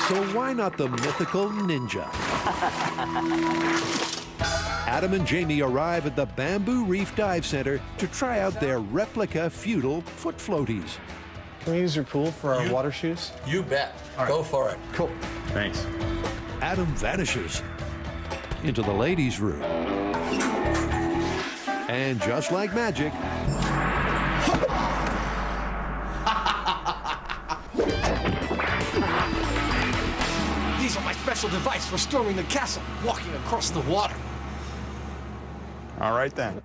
So why not the mythical ninja? Adam and Jamie arrive at the Bamboo Reef Dive Center to try out their replica feudal foot floaties. Can we use your pool for our water shoes? You bet. All right. Go for it. Cool. Thanks. Adam vanishes into the ladies' room. And just like magic, These are my special device for storming the castle, walking across the water. All right, then.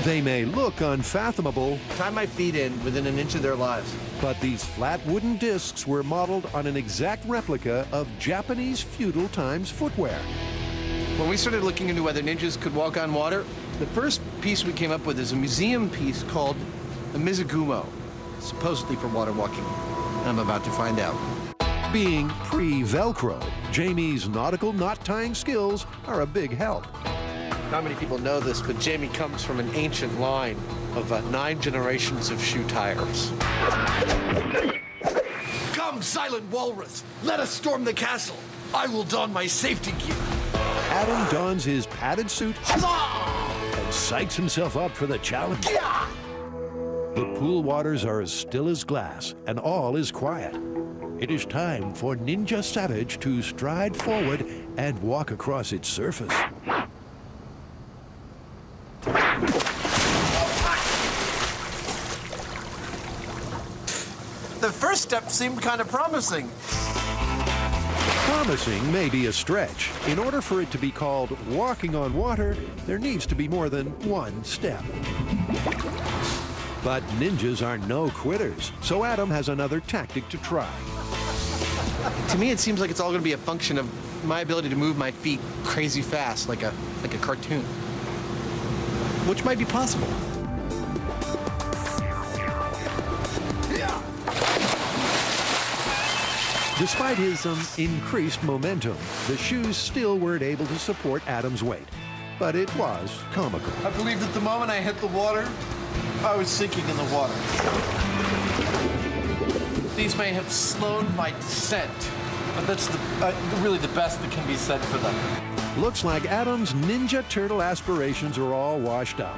they may look unfathomable, Tie my feet in within an inch of their lives. but these flat wooden discs were modeled on an exact replica of Japanese feudal times footwear. When we started looking into whether ninjas could walk on water, the first piece we came up with is a museum piece called the Mizugumo, supposedly for water walking. I'm about to find out. Being pre-Velcro, Jamie's nautical knot-tying skills are a big help. Not many people know this, but Jamie comes from an ancient line of 9 generations of shoe tyers. Come, silent walrus, let us storm the castle. I will don my safety gear. Adam dons his padded suit and psychs himself up for the challenge. The pool waters are as still as glass, and all is quiet. It is time for Ninja Savage to stride forward and walk across its surface. The first step seemed kind of promising. Promising may be a stretch. In order for it to be called walking on water, there needs to be more than one step. But ninjas are no quitters, so Adam has another tactic to try. To me, it seems like it's all going to be a function of my ability to move my feet crazy fast, like a cartoon, which might be possible. Despite his increased momentum, the shoes still weren't able to support Adam's weight. But it was comical. I believe that the moment I hit the water, I was sinking in the water. These may have slowed my descent, but that's really the best that can be said for them. Looks like Adam's Ninja Turtle aspirations are all washed up.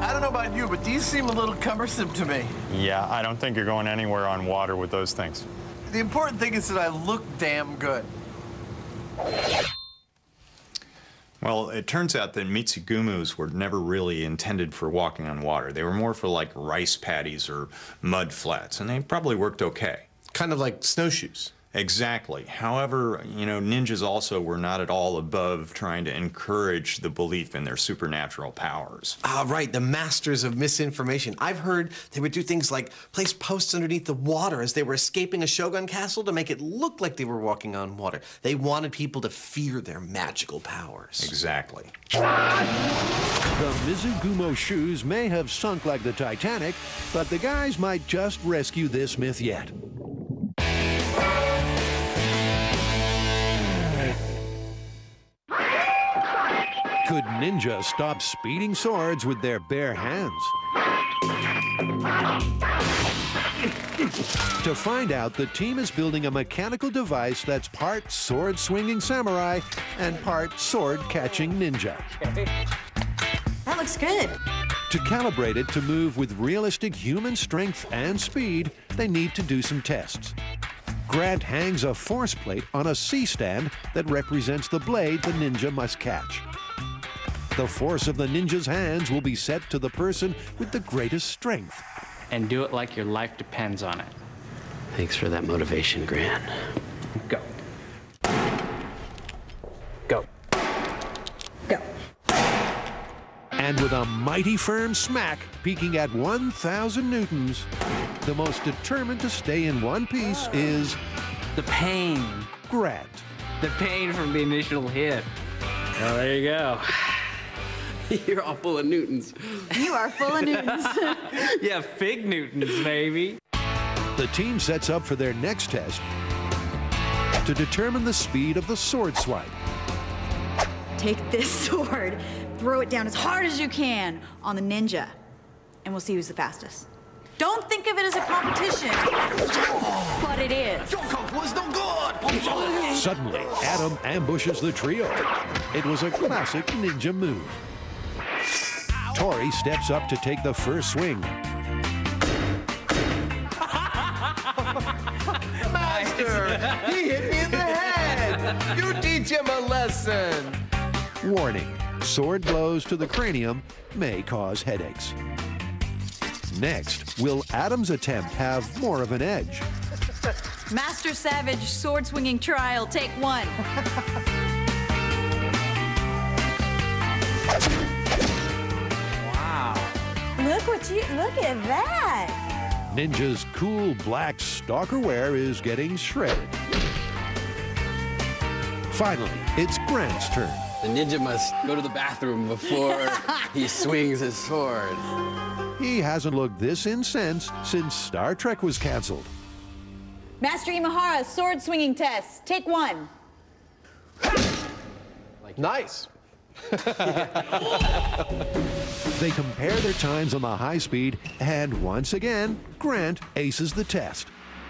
I don't know about you, but these seem a little cumbersome to me. Yeah, I don't think you're going anywhere on water with those things. The important thing is that I look damn good. Well, it turns out that Mitsugumus were never really intended for walking on water. They were more for like rice paddies or mud flats, and they probably worked okay. Kind of like snowshoes. Exactly. However, you know, ninjas also were not at all above trying to encourage the belief in their supernatural powers. Ah, right, the masters of misinformation. I've heard they would do things like place posts underneath the water as they were escaping a shogun castle to make it look like they were walking on water. They wanted people to fear their magical powers. Exactly. The Mizugumo shoes may have sunk like the Titanic, but the guys might just rescue this myth yet. Could ninjas stop speeding swords with their bare hands? To find out, the team is building a mechanical device that's part sword-swinging samurai and part sword-catching ninja. That looks good. To calibrate it to move with realistic human strength and speed, they need to do some tests. Grant hangs a force plate on a C-stand that represents the blade the ninja must catch. The force of the ninja's hands will be set to the person with the greatest strength. And do it like your life depends on it. Thanks for that motivation, Grant. Go. Go. Go. And with a mighty firm smack peaking at 1,000 newtons, the most determined to stay in one piece is The pain. Grant. The pain from the initial hit. Oh, there you go. You're all full of Newtons. You are full of Newtons. Yeah, fig Newtons, maybe. The team sets up for their next test to determine the speed of the sword swipe. Take this sword, throw it down as hard as you can on the ninja, and we'll see who's the fastest. Don't think of it as a competition, but it is. Don't go, boys, don't go! Suddenly, Adam ambushes the trio. It was a classic ninja move. Tori steps up to take the first swing. Master, he hit me in the head. You teach him a lesson. Warning, sword blows to the cranium may cause headaches. Next, will Adam's attempt have more of an edge? Master Savage sword swinging trial, take one. Look at that. Ninja's cool black stalker wear is getting shredded. Finally, it's Grant's turn. The ninja must go to the bathroom before he swings his sword. He hasn't looked this incensed since Star Trek was canceled. Master Imahara sword swinging test, take one. Nice. They compare their times on the high speed, and once again, Grant aces the test.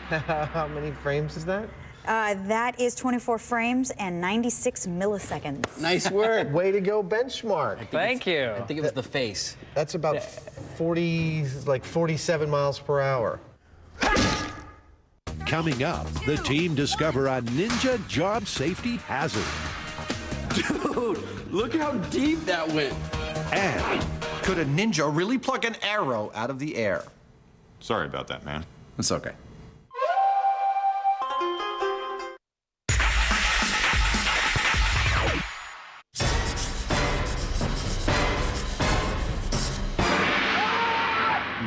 How many frames is that? That is 24 frames and 96 milliseconds. Nice work. Way to go, benchmark. Thank you. I think it was the face. That's about 47 miles per hour. Coming up, the team discover a ninja job safety hazard. Dude, look how deep that went. And Could a ninja really pluck an arrow out of the air? Sorry about that, man. It's okay.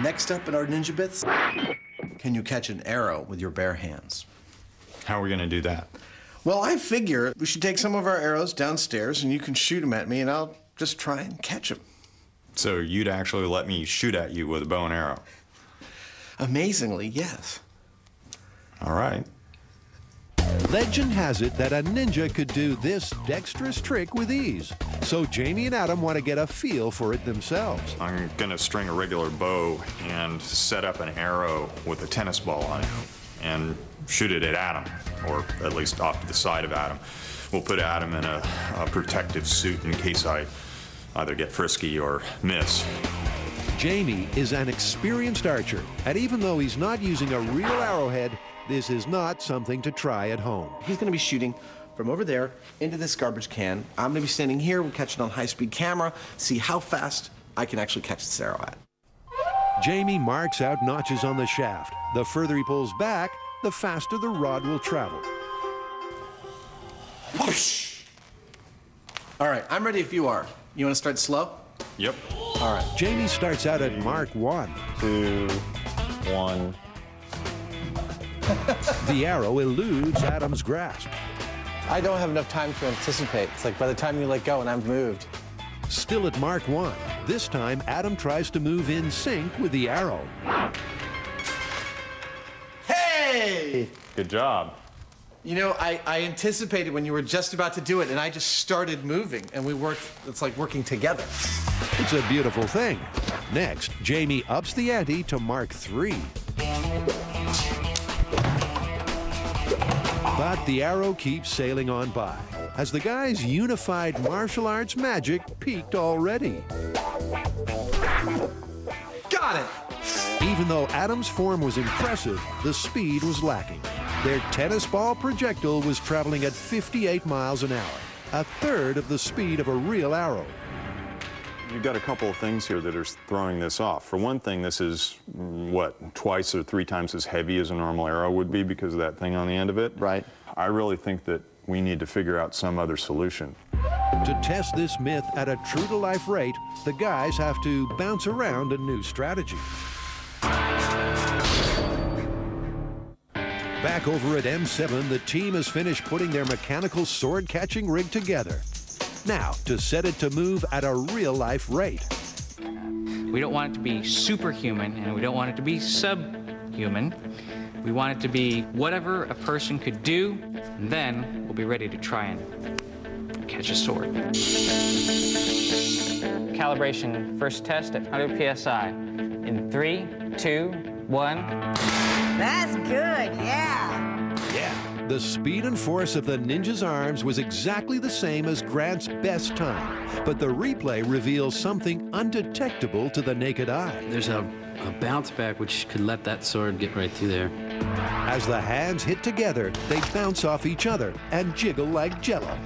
Next up in our Ninja Bits, can you catch an arrow with your bare hands? How are we gonna do that? Well, I figure we should take some of our arrows downstairs and you can shoot them at me and I'll just try and catch them. So you'd actually let me shoot at you with a bow and arrow? Amazingly, yes. All right. legend has it that a ninja could do this dexterous trick with ease. So Jamie and Adam want to get a feel for it themselves. I'm gonna string a regular bow and set up an arrow with a tennis ball on it and shoot it at Adam, or at least off to the side of Adam. We'll put Adam in a protective suit in case I either get frisky or miss. Jamie is an experienced archer, and even though he's not using a real arrowhead, this is not something to try at home. He's going to be shooting from over there into this garbage can. I'm going to be standing here. We'll catch it on high-speed camera, see how fast I can actually catch this arrow at. Jamie marks out notches on the shaft. The further he pulls back, the faster the rod will travel. Whoosh! All right, I'm ready if you are. You want to start slow? Yep. All right. Jamie starts out at Mark 1. 2, 1. The arrow eludes Adam's grasp. I don't have enough time to anticipate. It's like by the time you let go and I've moved. Still at Mark 1. This time, Adam tries to move in sync with the arrow. Hey! Good job. You know, I anticipated when you were just about to do it, and I just started moving, and we worked, it's like working together. It's a beautiful thing. Next, Jamie ups the ante to Mark 3. But the arrow keeps sailing on by, as the guy's unified martial arts magic peaked already. Got it! Even though Adam's form was impressive, the speed was lacking. Their tennis ball projectile was traveling at 58 miles an hour, a third of the speed of a real arrow. You've got a couple of things here that are throwing this off. For one thing, this is, what, twice or 3 times as heavy as a normal arrow would be because of that thing on the end of it. Right. I really think that we need to figure out some other solution. To test this myth at a true-to-life rate, the guys have to bounce around a new strategy. Back over at M7, the team has finished putting their mechanical sword-catching rig together. Now, to set it to move at a real-life rate. We don't want it to be superhuman, and we don't want it to be subhuman. We want it to be whatever a person could do, and then we'll be ready to try and catch a sword. Calibration, first test at 100 PSI. In 3, 2, 1. That's good, yeah. Yeah, The speed and force of the ninja's arms was exactly the same as Grant's best time, but the replay reveals something undetectable to the naked eye. There's a bounce back which could let that sword get right through there. As the hands hit together, they bounce off each other and jiggle like jello,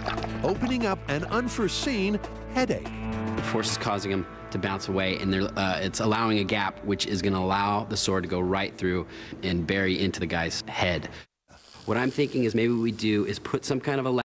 opening up an unforeseen headache. The force is causing them to bounce away, and it's allowing a gap which is going to allow the sword to go right through and bury into the guy's head. What I'm thinking is maybe what we do is put some kind of a